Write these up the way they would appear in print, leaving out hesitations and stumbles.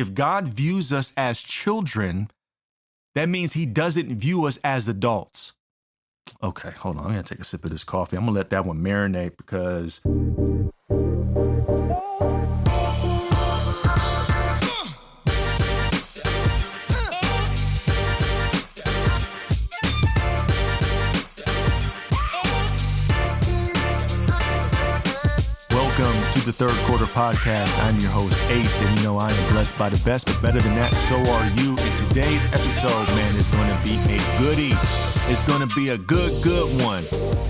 If God views us as children, that means he doesn't view us as adults. Okay, hold on. I'm going to take a sip of this coffee. I'm going to let that one marinate because... Welcome to the Third Quarter Podcast. I'm your host, Ace, and you know I am blessed by the best, but better than that, so are you. And today's episode, man, is going to be a goodie. It's going to be a good one.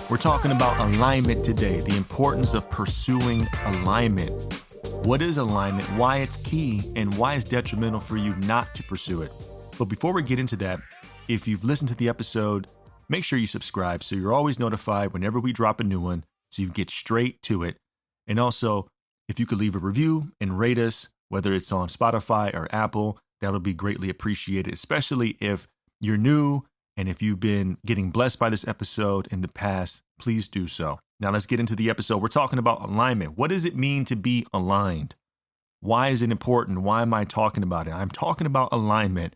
We're talking about alignment today, the importance of pursuing alignment. What is alignment, why it's key, and why it's detrimental for you not to pursue it. But before we get into that, if you've listened to the episode, make sure you subscribe so you're always notified whenever we drop a new one, so you get straight to it. And also, if you could leave a review and rate us, whether it's on Spotify or Apple, that'll be greatly appreciated, especially if you're new and if you've been getting blessed by this episode in the past, please do so. Now let's get into the episode. We're talking about alignment. What does it mean to be aligned? Why is it important? Why am I talking about it? I'm talking about alignment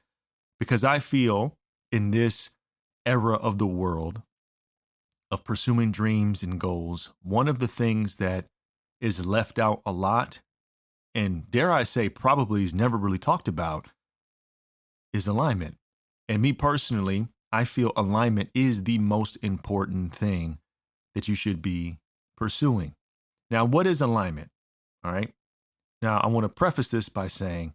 because I feel in this era of the world of pursuing dreams and goals, one of the things that is left out a lot, and dare I say probably is never really talked about, is alignment. And me personally, I feel alignment is the most important thing that you should be pursuing. Now, what is alignment? All right. Now, I want to preface this by saying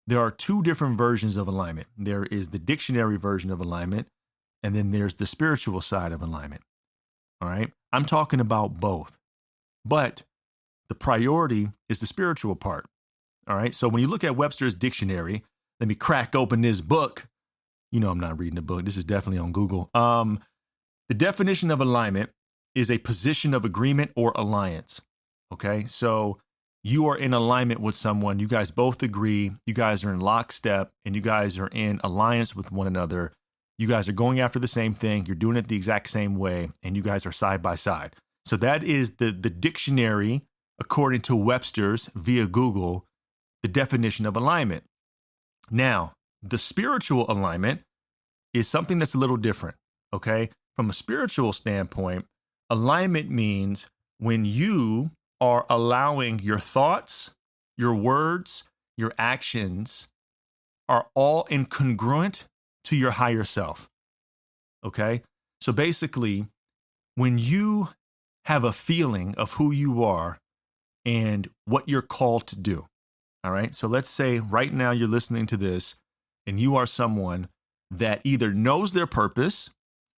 there are two different versions of alignment. There is the dictionary version of alignment, and then there's the spiritual side of alignment. All right. I'm talking about both, but the priority is the spiritual part. All right. So when you look at Webster's dictionary, let me crack open this book. You know, I'm not reading the book. This is definitely on Google. The definition of alignment is a position of agreement or alliance. Okay. So you are in alignment with someone. You guys both agree. You guys are in lockstep and you guys are in alliance with one another. You guys are going after the same thing. You're doing it the exact same way. And you guys are side by side. So that is the dictionary, according to Webster's via Google, the definition of alignment. Now, the spiritual alignment is something that's a little different, okay? From a spiritual standpoint, alignment means when you are allowing your thoughts, your words, your actions are all incongruent to your higher self, okay? So basically, when you have a feeling of who you are and what you're called to do. All right. So let's say right now you're listening to this and you are someone that either knows their purpose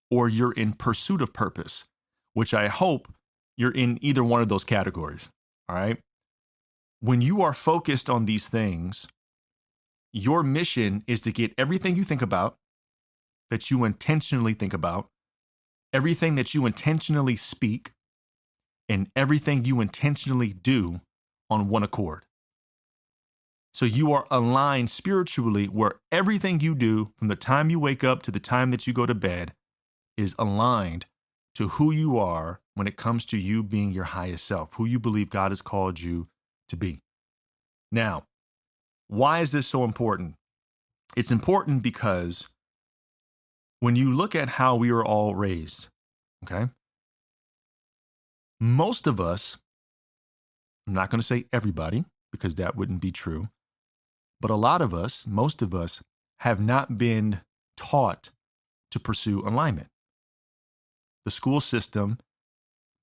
or you're in pursuit of purpose, which I hope you're in either one of those categories. All right. When you are focused on these things, your mission is to get everything you think about, that you intentionally think about, everything that you intentionally speak, and everything you intentionally do on one accord. So you are aligned spiritually where everything you do from the time you wake up to the time that you go to bed is aligned to who you are when it comes to you being your highest self, who you believe God has called you to be. Now, why is this so important? It's important because when you look at how we were all raised, okay? Most of us, I'm not going to say everybody because that wouldn't be true, but a lot of us, most of us, have not been taught to pursue alignment. The school system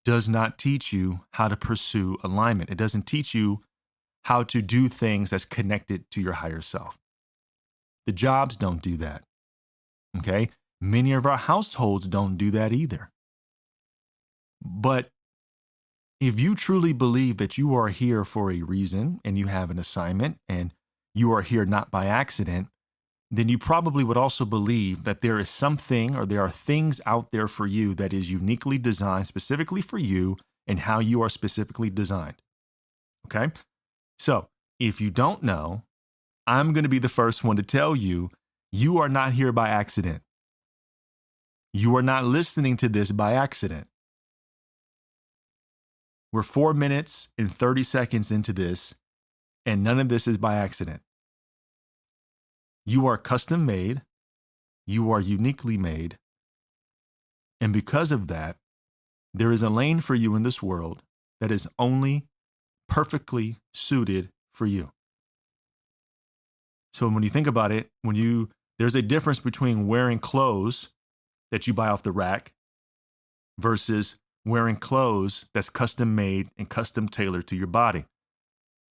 does not teach you how to pursue alignment. It doesn't teach you how to do things that's connected to your higher self. The jobs don't do that, okay? Many of our households don't do that either. But if you truly believe that you are here for a reason and you have an assignment and you are here not by accident, then you probably would also believe that there is something or there are things out there for you that is uniquely designed specifically for you and how you are specifically designed. Okay? So if you don't know, I'm going to be the first one to tell you, you are not here by accident. You are not listening to this by accident. We're 4 minutes and 30 seconds into this, and none of this is by accident. You are custom made. You are uniquely made. And because of that, there is a lane for you in this world that is only perfectly suited for you. So when you think about it, there's a difference between wearing clothes that you buy off the rack versus wearing clothes that's custom made and custom tailored to your body.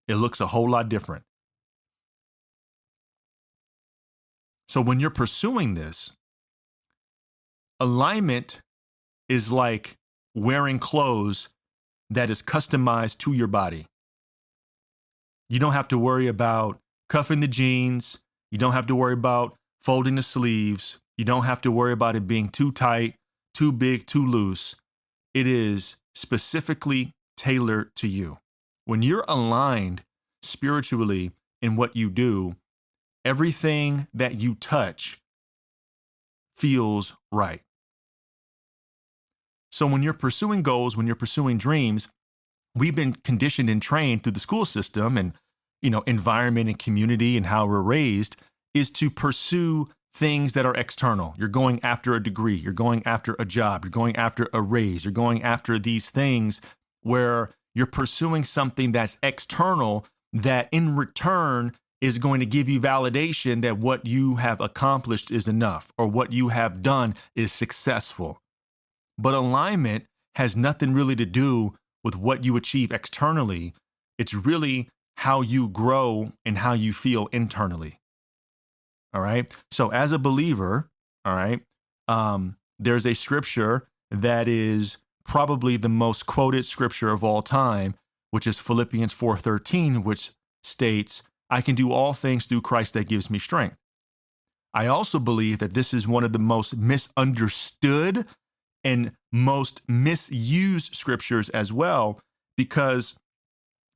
It looks a whole lot different. So when you're pursuing this, alignment is like wearing clothes that is customized to your body. You don't have to worry about cuffing the jeans. You don't have to worry about folding the sleeves. You don't have to worry about it being too tight, too big, too loose. It is specifically tailored to you. When you're aligned spiritually in what you do, everything that you touch feels right. So when you're pursuing goals, when you're pursuing dreams, we've been conditioned and trained through the school system and, environment and community and how we're raised is to pursue things that are external. You're going after a degree. You're going after a job. You're going after a raise. You're going after these things where you're pursuing something that's external that in return is going to give you validation that what you have accomplished is enough or what you have done is successful. But alignment has nothing really to do with what you achieve externally. It's really how you grow and how you feel internally. All right. So as a believer, all right, there's a scripture that is probably the most quoted scripture of all time, which is Philippians 4:13, which states, I can do all things through Christ that gives me strength. I also believe that this is one of the most misunderstood and most misused scriptures as well, because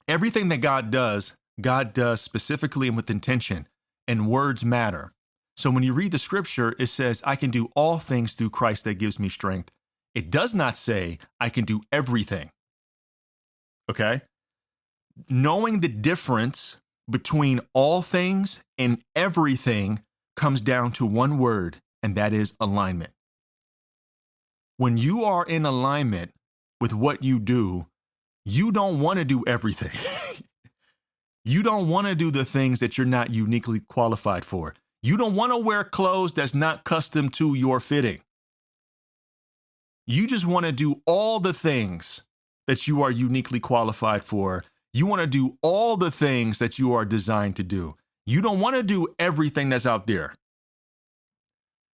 everything that God does specifically and with intention, and words matter. So when you read the scripture, it says, I can do all things through Christ that gives me strength. It does not say I can do everything. Okay? Knowing the difference between all things and everything comes down to one word, and that is alignment. When you are in alignment with what you do, you don't want to do everything. You don't want to do the things that you're not uniquely qualified for. You don't want to wear clothes that's not custom to your fitting. You just want to do all the things that you are uniquely qualified for. You want to do all the things that you are designed to do. You don't want to do everything that's out there.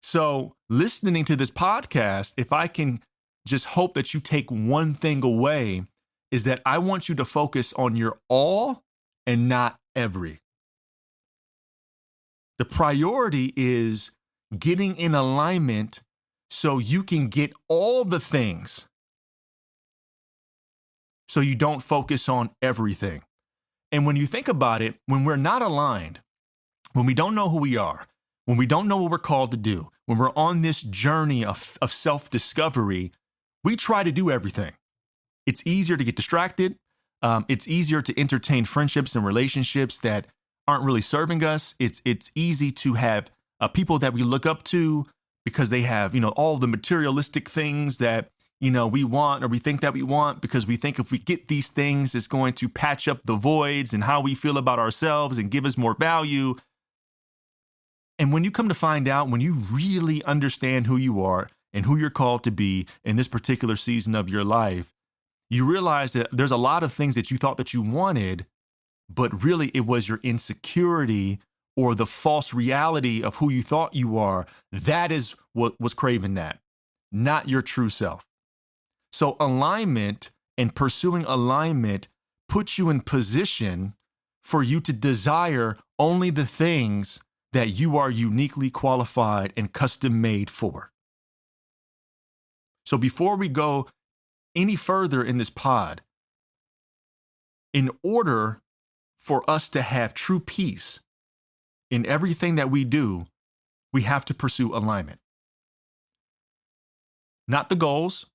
So listening to this podcast, if I can just hope that you take one thing away, is that I want you to focus on your all and not every. The priority is getting in alignment so you can get all the things. So you don't focus on everything. And when you think about it, when we're not aligned, when we don't know who we are, when we don't know what we're called to do, when we're on this journey of self-discovery, we try to do everything. It's easier to get distracted. It's easier to entertain friendships and relationships that aren't really serving us. It's easy to have people that we look up to because they have, all the materialistic things that, we want or we think that we want, because we think if we get these things, it's going to patch up the voids and how we feel about ourselves and give us more value. And when you come to find out, when you really understand who you are and who you're called to be in this particular season of your life, you realize that there's a lot of things that you thought that you wanted, but really it was your insecurity or the false reality of who you thought you are. That is what was craving that, not your true self. So alignment and pursuing alignment puts you in position for you to desire only the things that you are uniquely qualified and custom made for. So before we go any further in this pod, in order for us to have true peace in everything that we do, we have to pursue alignment. Not the goals,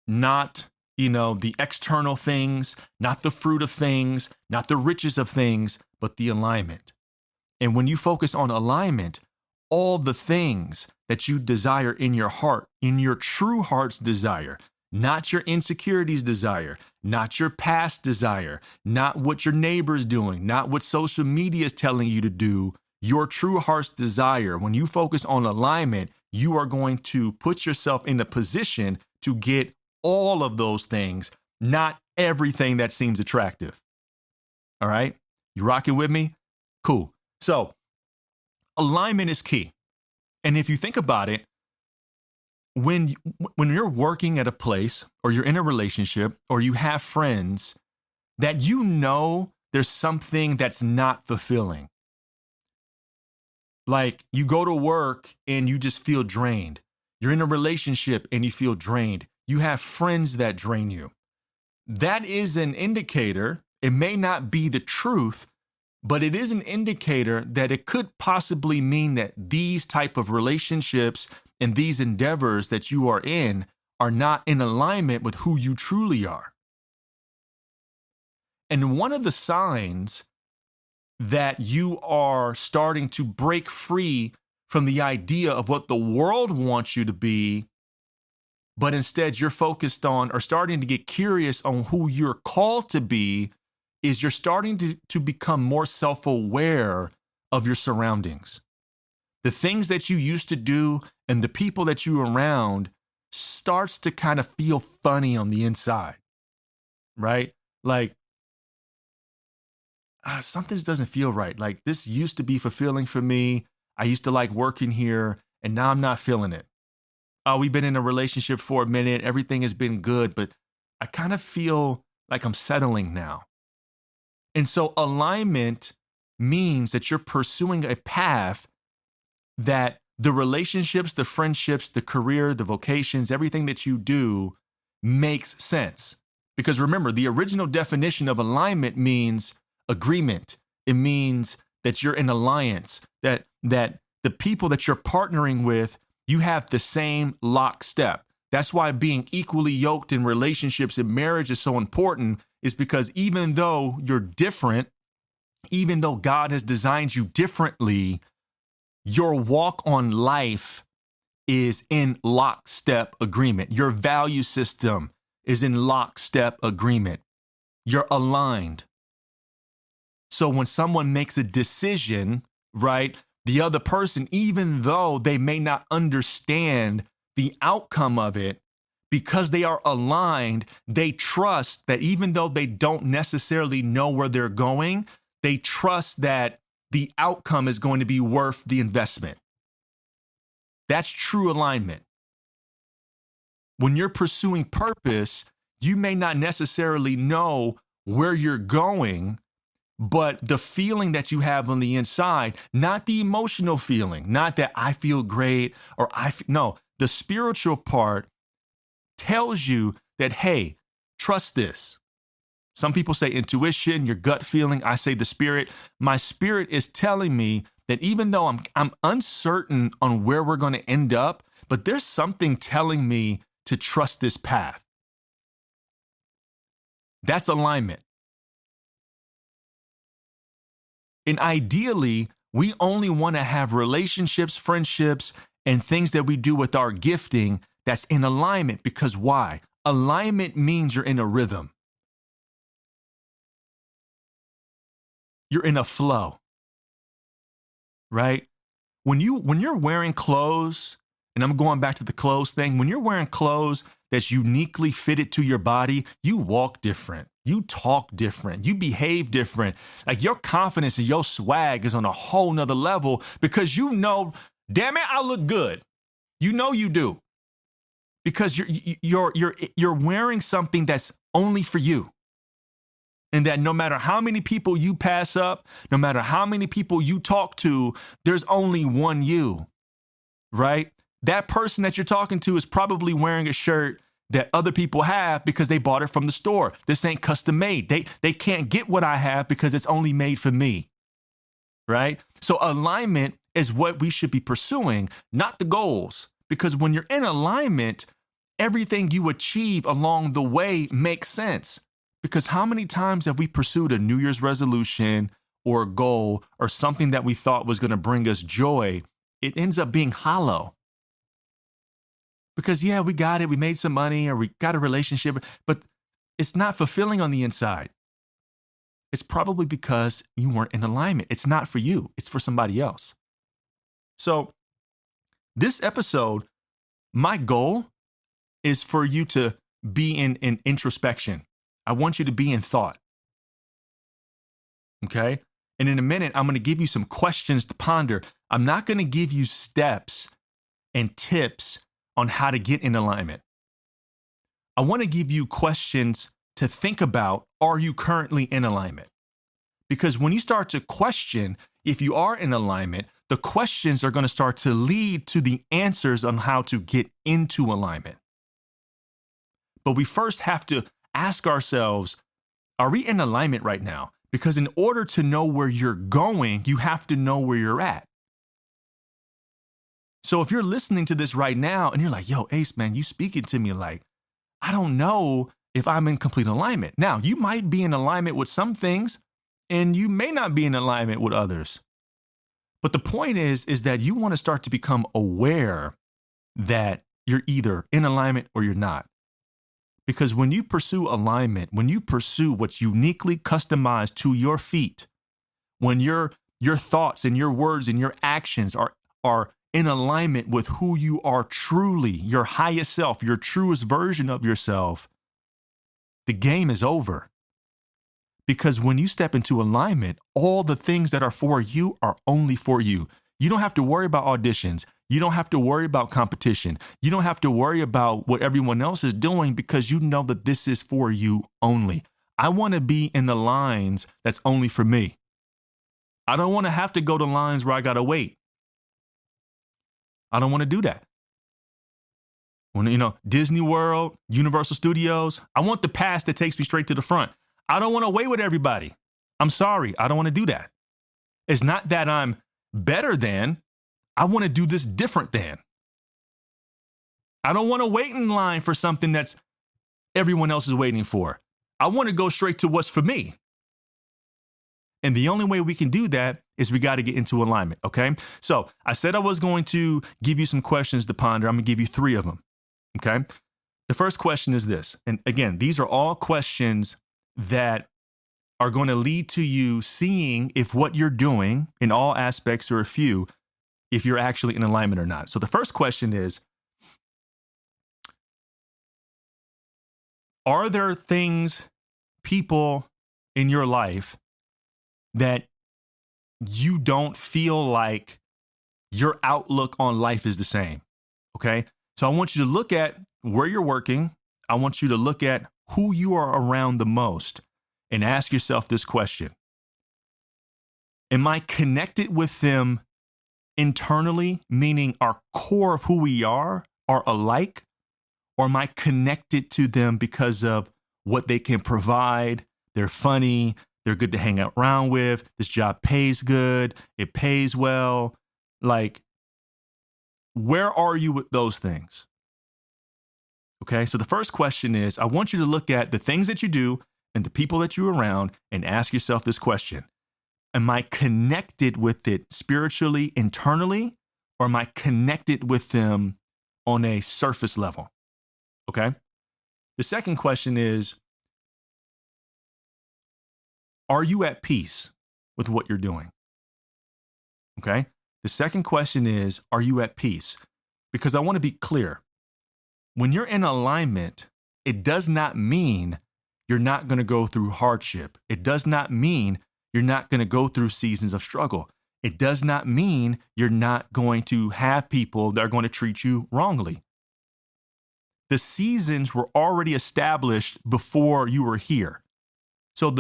not, the external things, not the fruit of things, not the riches of things, but the alignment. And when you focus on alignment, all the things that you desire in your heart, in your true heart's desire, not your insecurities desire, not your past desire, not what your neighbor's doing, not what social media is telling you to do, your true heart's desire. When you focus on alignment, you are going to put yourself in a position to get all of those things, not everything that seems attractive. All right? You rocking with me? Cool. So alignment is key. And if you think about it, when you're working at a place or you're in a relationship or you have friends that you know there's something that's not fulfilling. Like you go to work and you just feel drained. You're in a relationship and you feel drained. You have friends that drain you. That is an indicator. It may not be the truth, but it is an indicator that it could possibly mean that these type of relationships and these endeavors that you are in are not in alignment with who you truly are. And one of the signs that you are starting to break free from the idea of what the world wants you to be, but instead you're focused on or starting to get curious on who you're called to be, is you're starting to become more self-aware of your surroundings. The things that you used to do and the people that you're around starts to kind of feel funny on the inside, right? Like, something just doesn't feel right. Like this used to be fulfilling for me. I used to like working here and now I'm not feeling it. We've been in a relationship for a minute. Everything has been good, but I kind of feel like I'm settling now. And so alignment means that you're pursuing a path that the relationships, the friendships, the career, the vocations, everything that you do makes sense. Because remember, the original definition of alignment means agreement. It means that you're in alliance, that the people that you're partnering with, you have the same lockstep. That's why being equally yoked in relationships and marriage is so important, is because even though you're different, even though God has designed you differently, your walk on life is in lockstep agreement. Your value system is in lockstep agreement. You're aligned. So when someone makes a decision, right, the other person, even though they may not understand the outcome of it, because they are aligned, they trust that even though they don't necessarily know where they're going, they trust that the outcome is going to be worth the investment. That's true alignment. When you're pursuing purpose, you may not necessarily know where you're going, but the feeling that you have on the inside, not the emotional feeling, not that I feel great or no, the spiritual part tells you that, hey, trust this. Some people say intuition, your gut feeling. I say the spirit. My spirit is telling me that even though I'm uncertain on where we're going to end up, but there's something telling me to trust this path. That's alignment. And ideally, we only want to have relationships, friendships, and things that we do with our gifting that's in alignment. Because why? Alignment means you're in a rhythm. You're in a flow, right? When you're wearing clothes, and I'm going back to the clothes thing, when you're wearing clothes that's uniquely fitted to your body, you walk different, you talk different, you behave different. Like your confidence and your swag is on a whole nother level because you know, damn it, I look good. You know you do. Because you're wearing something that's only for you. And that no matter how many people you pass up, no matter how many people you talk to, there's only one you, right? That person that you're talking to is probably wearing a shirt that other people have because they bought it from the store. This ain't custom made. They can't get what I have because it's only made for me, right? So alignment is what we should be pursuing, not the goals. Because when you're in alignment, everything you achieve along the way makes sense. Because how many times have we pursued a New Year's resolution or a goal or something that we thought was going to bring us joy, it ends up being hollow. Because, yeah, we got it. We made some money or we got a relationship, but it's not fulfilling on the inside. It's probably because you weren't in alignment. It's not for you. It's for somebody else. So this episode, my goal is for you to be in introspection. I want you to be in thought. Okay? And in a minute, I'm going to give you some questions to ponder. I'm not going to give you steps and tips on how to get in alignment. I want to give you questions to think about. Are you currently in alignment? Because when you start to question if you are in alignment, the questions are going to start to lead to the answers on how to get into alignment. But we first have to ask ourselves, are we in alignment right now? Because in order to know where you're going, you have to know where you're at. So if you're listening to this right now and you're like, yo, Ace, man, you speaking to me like, I don't know if I'm in complete alignment. Now, you might be in alignment with some things and you may not be in alignment with others. But the point is that you want to start to become aware that you're either in alignment or you're not. Because when you pursue alignment, when you pursue what's uniquely customized to your feet, when your thoughts and your words and your actions are in alignment with who you are truly, your highest self, your truest version of yourself, the game is over. Because when you step into alignment, all the things that are for you are only for you. You don't have to worry about auditions. You don't have to worry about competition. You don't have to worry about what everyone else is doing because you know that this is for you only. I want to be in the lines that's only for me. I don't want to have to go to lines where I got to wait. I don't want to do that. When, Disney World, Universal Studios, I want the pass that takes me straight to the front. I don't want to wait with everybody. I'm sorry. I don't want to do that. It's not that I'm better than. I want to do this different than. I don't want to wait in line for something that's everyone else is waiting for. I want to go straight to what's for me. And the only way we can do that is we got to get into alignment, okay? So I said I was going to give you some questions to ponder. I'm going to give you 3 of them, okay? The first question is this. And again, these are all questions that are going to lead to you seeing if what you're doing in all aspects or a few, if you're actually in alignment or not. So the first question is, are there things, people in your life that you don't feel like your outlook on life is the same? Okay. So I want you to look at where you're working. I want you to look at who you are around the most and ask yourself this question. Am I connected with them internally, meaning our core of who we are alike? Or am I connected to them because of what they can provide? They're funny. They're good to hang out around with. This job pays good. It pays well. Like, where are you with those things? Okay, so the first question is, I want you to look at the things that you do and the people that you're around and ask yourself this question. Am I connected with it spiritually, internally, or am I connected with them on a surface level? Okay. The second question is, are you at peace with what you're doing? Okay. The second question is, are you at peace? Because I want to be clear. When you're in alignment, it does not mean you're not going to go through hardship. It does not mean you're not going to go through seasons of struggle. It does not mean you're not going to have people that are going to treat you wrongly. The seasons were already established before you were here. So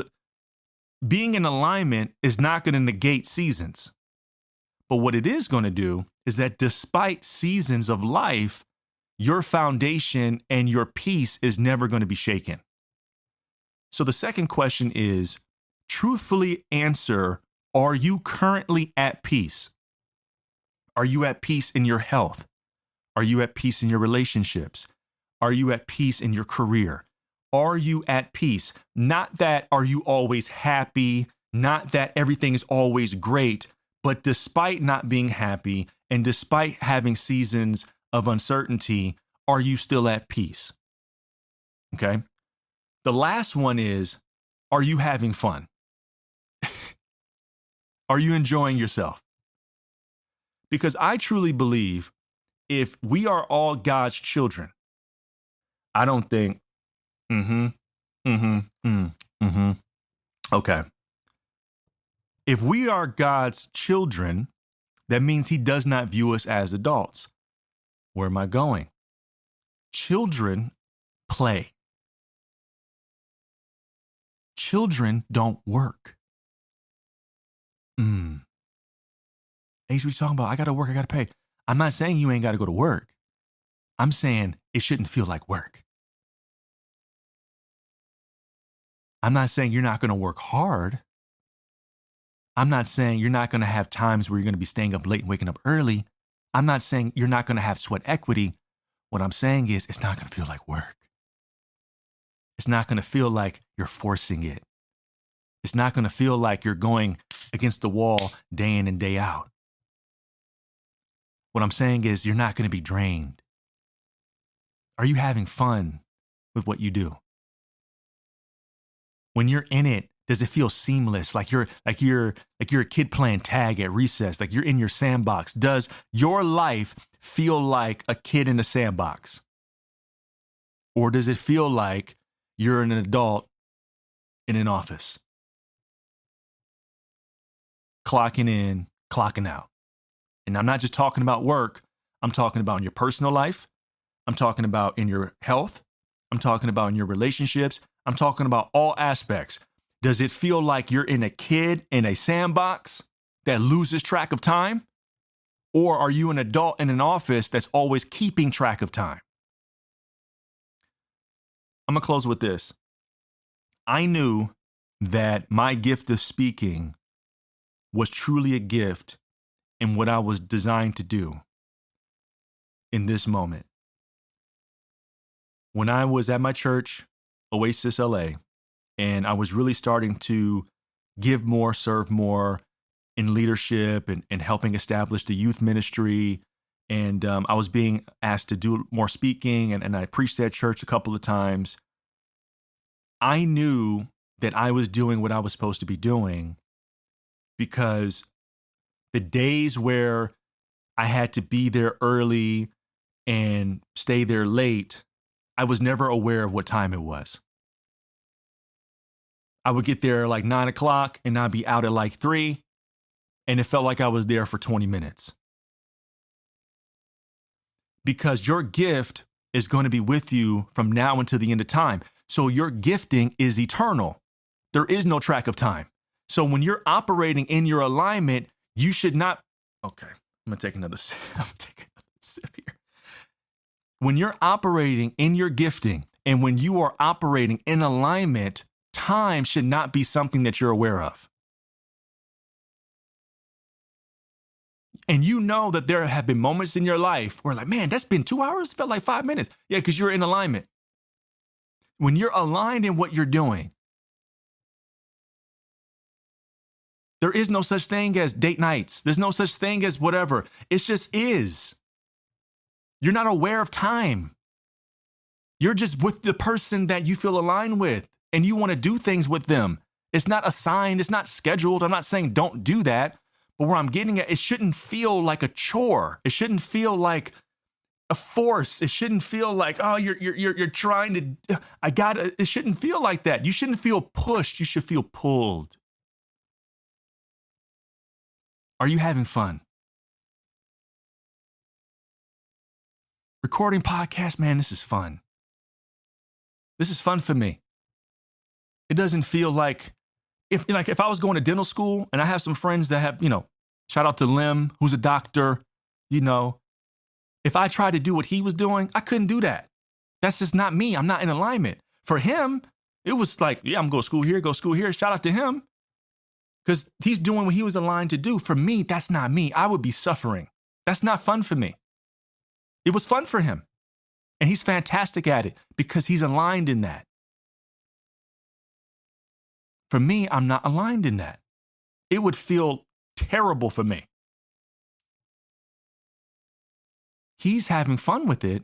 being in alignment is not going to negate seasons. But what it is going to do is that despite seasons of life, your foundation and your peace is never going to be shaken. So the second question is, truthfully answer, are you currently at peace? Are you at peace in your health? Are you at peace in your relationships? Are you at peace in your career? Are you at peace? Not that are you always happy Not that everything is always great, but despite not being happy and despite having seasons of uncertainty, are you still at peace? Okay. The last one is, are you having fun? Are you enjoying yourself? Because I truly believe if we are all God's children, I don't think, okay. If we are God's children, that means he does not view us as adults. Where am I going? Children play. Children don't work. Ace, what you talking about? I got to work, I got to pay. I'm not saying you ain't got to go to work. I'm saying it shouldn't feel like work. I'm not saying you're not going to work hard. I'm not saying you're not going to have times where you're going to be staying up late and waking up early. I'm not saying you're not going to have sweat equity. What I'm saying is it's not going to feel like work. It's not going to feel like you're forcing it. It's not going to feel like you're going against the wall day in and day out. What I'm saying is you're not going to be drained. Are you having fun with what you do? When you're in it, does it feel seamless? Like you're a kid playing tag at recess, like you're in your sandbox. Does your life feel like a kid in a sandbox? Or does it feel like you're an adult in an office? Clocking in, clocking out. And I'm not just talking about work. I'm talking about in your personal life. I'm talking about in your health. I'm talking about in your relationships. I'm talking about all aspects. Does it feel like you're in a kid in a sandbox that loses track of time? Or are you an adult in an office that's always keeping track of time? I'm going to close with this. I knew that my gift of speaking was truly a gift in what I was designed to do in this moment. When I was at my church, Oasis LA, and I was really starting to give more, serve more in leadership and helping establish the youth ministry. And I was being asked to do more speaking, and I preached at church a couple of times. I knew that I was doing what I was supposed to be doing because the days where I had to be there early and stay there late, I was never aware of what time it was. I would get there like 9 o'clock and I'd be out at like 3, and it felt like I was there for 20 minutes. Because your gift is going to be with you from now until the end of time. So your gifting is eternal. There is no track of time. So when you're operating in your alignment, you should not. Okay, I'm going to take another sip. Here. When you're operating in your gifting and when you are operating in alignment, time should not be something that you're aware of. And you know that there have been moments in your life where like, man, that's been 2 hours. It felt like 5 minutes. Yeah, because you're in alignment. When you're aligned in what you're doing, there is no such thing as date nights. There's no such thing as whatever. It just is. You're not aware of time. You're just with the person that you feel aligned with, and you want to do things with them. It's not assigned. It's not scheduled. I'm not saying don't do that. But where I'm getting at, it shouldn't feel like a chore. It shouldn't feel like a force. It shouldn't feel like, oh, you're trying to, it shouldn't feel like that. You shouldn't feel pushed. You should feel pulled. Are you having fun? Recording podcasts, man, this is fun. This is fun for me. It doesn't feel like, if I was going to dental school and I have some friends that have, shout out to Lim, who's a doctor, if I tried to do what he was doing, I couldn't do that. That's just not me. I'm not in alignment. For him, it was like, yeah, I'm going to school here. Shout out to him. Because he's doing what he was aligned to do. For me, that's not me. I would be suffering. That's not fun for me. It was fun for him. And he's fantastic at it because he's aligned in that. For me, I'm not aligned in that. It would feel terrible for me. He's having fun with it.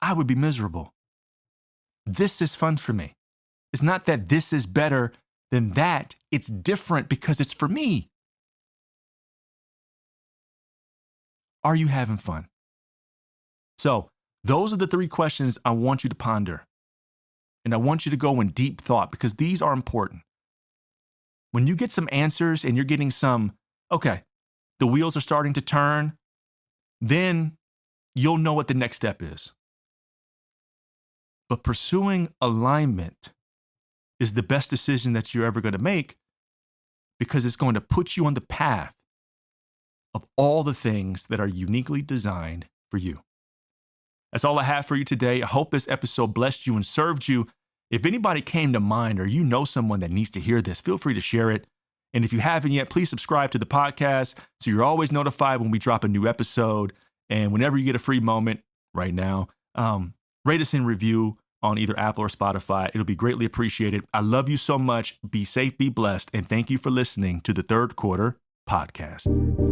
I would be miserable. This is fun for me. It's not that this is better than that. It's different because it's for me. Are you having fun? So those are the 3 questions I want you to ponder. And I want you to go in deep thought because these are important. When you get some answers and you're getting okay, the wheels are starting to turn, then you'll know what the next step is. But pursuing alignment is the best decision that you're ever going to make because it's going to put you on the path of all the things that are uniquely designed for you. That's all I have for you today. I hope this episode blessed you and served you. If anybody came to mind or you know someone that needs to hear this, feel free to share it. And if you haven't yet, please subscribe to the podcast so you're always notified when we drop a new episode. And whenever you get a free moment right now, rate us and review on either Apple or Spotify. It'll be greatly appreciated. I love you so much. Be safe, be blessed, and thank you for listening to the Third Quarter Podcast.